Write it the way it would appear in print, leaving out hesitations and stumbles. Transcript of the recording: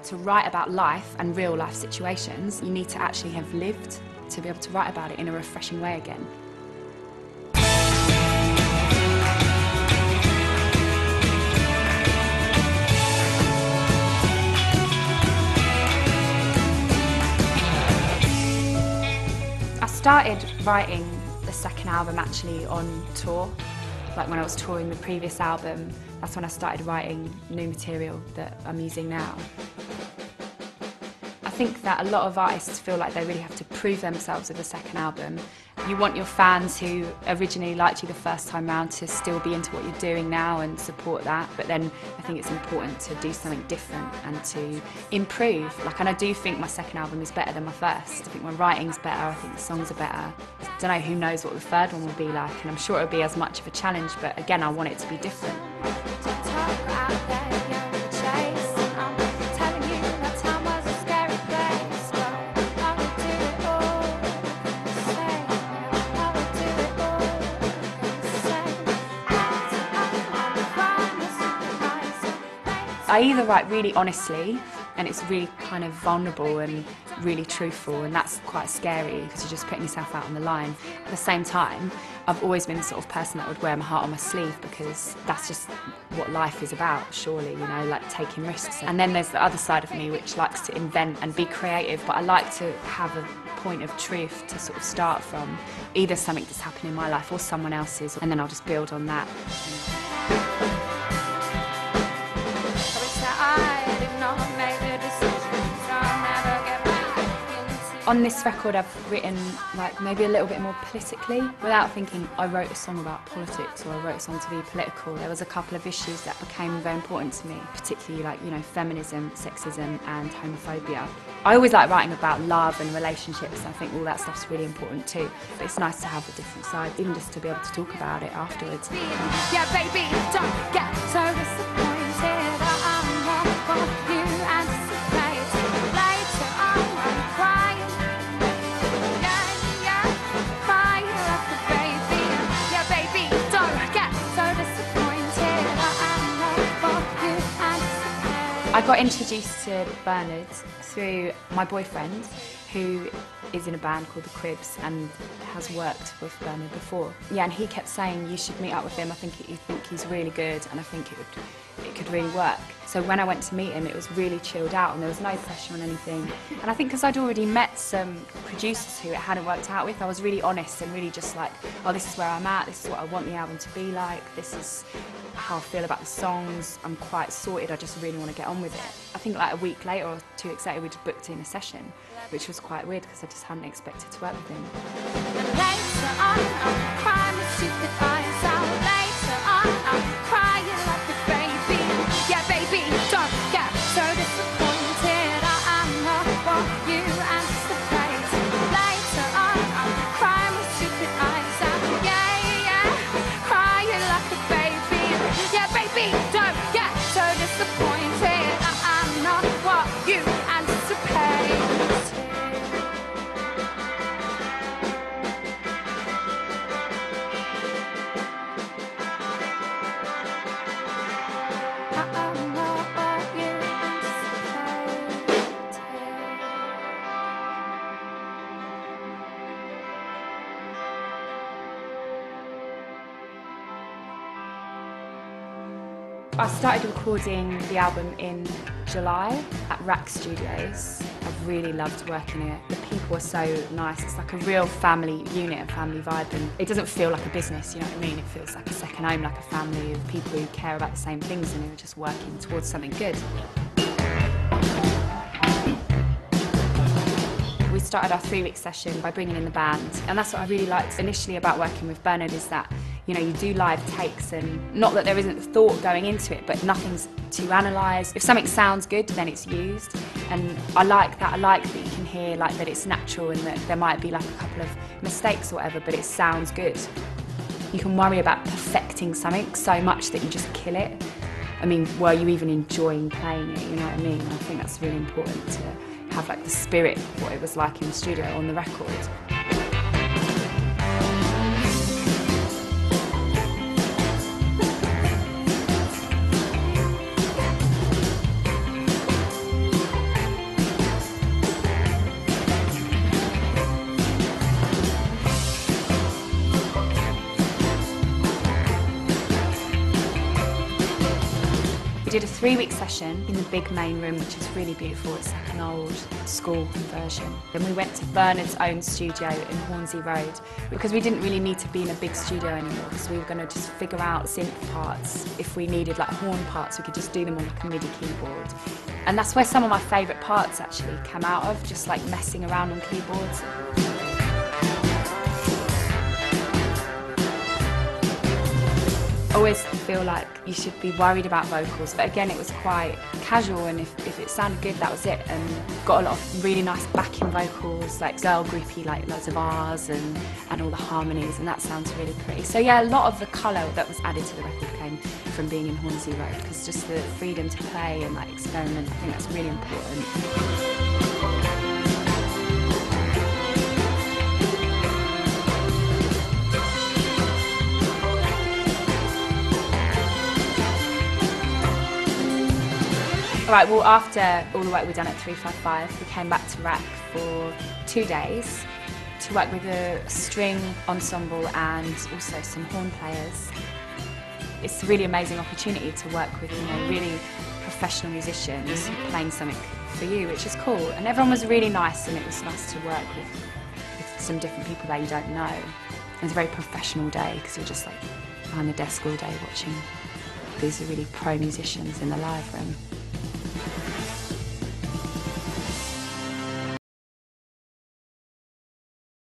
To write about life and real life situations, you need to actually have lived to be able to write about it in a refreshing way again. I started writing the second album actually on tour. Like when I was touring the previous album, that's when I started writing new material that I'm using now. I think that a lot of artists feel like they really have to prove themselves with a second album. You want your fans who originally liked you the first time round to still be into what you're doing now and support that, but then I think it's important to do something different and to improve. And I do think my second album is better than my first. I think my writing's better, I think the songs are better. I don't know, who knows what the third one will be like, and I'm sure it'll be as much of a challenge, but again, I want it to be different. I either write really honestly, and it's really kind of vulnerable and really truthful, and that's quite scary because you're just putting yourself out on the line. At the same time, I've always been the sort of person that would wear my heart on my sleeve because that's just what life is about, surely, you know, like taking risks. And then there's the other side of me which likes to invent and be creative, but I like to have a point of truth to sort of start from, either something that's happened in my life or someone else's, and then I'll just build on that. On this record I've written maybe a little bit more politically, without thinking I wrote a song about politics or I wrote a song to be political. There was a couple of issues that became very important to me, particularly feminism, sexism and homophobia. I always like writing about love and relationships. I think all that stuff's really important too. But it's nice to have a different side, even just to be able to talk about it afterwards. Yeah, baby, don't get so disappointed. I'm not what you anticipated. Later on, I'm crying. I got introduced to Bernard through my boyfriend, who is in a band called The Cribs and has worked with Bernard before. Yeah, and he kept saying, you should meet up with him, I think he's really good and I think it could really work. So when I went to meet him, it was really chilled out and there was no pressure on anything. And I think because I'd already met some producers who it hadn't worked out with, I was really honest and really just like, oh, this is where I'm at, this is what I want the album to be like, this is how I feel about the songs, I'm quite sorted, I just really want to get on with it. I think like a week later or 2 weeks later, we'd booked in a session, which was quite weird because I just hadn't expected to work with him. Later on, I'm crying with stupid eyes out. Later on, I'm crying like a baby. Yeah, baby, don't get so disappointed. I'm not what you anticipate. Later on, I'm crying with stupid eyes out. Yeah, crying like a baby. Yeah, baby, don't get so disappointed. I'm not what you anticipate. I started recording the album in July at Rack Studios. I've really loved working here. The people are so nice. It's like a real family unit and family vibe, and it doesn't feel like a business, you know what I mean? It feels like a second home, like a family of people who care about the same things and who are just working towards something good. We started our 3-week session by bringing in the band, and that's what I really liked initially about working with Bernard, is that, you know, you do live takes, and not that there isn't thought going into it, but nothing's to analyse. If something sounds good, then it's used, and I like that. I like that you can hear that it's natural and that there might be like a couple of mistakes or whatever, but it sounds good. You can worry about perfecting something so much that you just kill it. I mean, were you even enjoying playing it, you know what I mean? I think that's really important to have the spirit of what it was like in the studio on the record. We did a 3-week session in the big main room, which is really beautiful. It's like an old school conversion. Then we went to Bernard's own studio in Hornsey Road because we didn't really need to be in a big studio anymore, because we were going to just figure out synth parts. If we needed like horn parts, we could just do them on like a MIDI keyboard. And that's where some of my favourite parts actually come out of, just like messing around on keyboards. I always feel like you should be worried about vocals, but again it was quite casual, and if it sounded good, that was it. And got a lot of really nice backing vocals, like girl groupy, like loads of R's and all the harmonies, and that sounds really pretty. So yeah, a lot of the colour that was added to the record came from being in Hornsey Road, because just the freedom to play and like experiment, I think that's really important. All right, well, after all the work we'd done at 355, we came back to RAC for 2 days to work with a string ensemble and also some horn players. It's a really amazing opportunity to work with, you know, really professional musicians playing something for you, which is cool. And everyone was really nice, and it was nice to work with some different people that you don't know. It was a very professional day, because you're just like behind the desk all day watching these really pro musicians in the live room.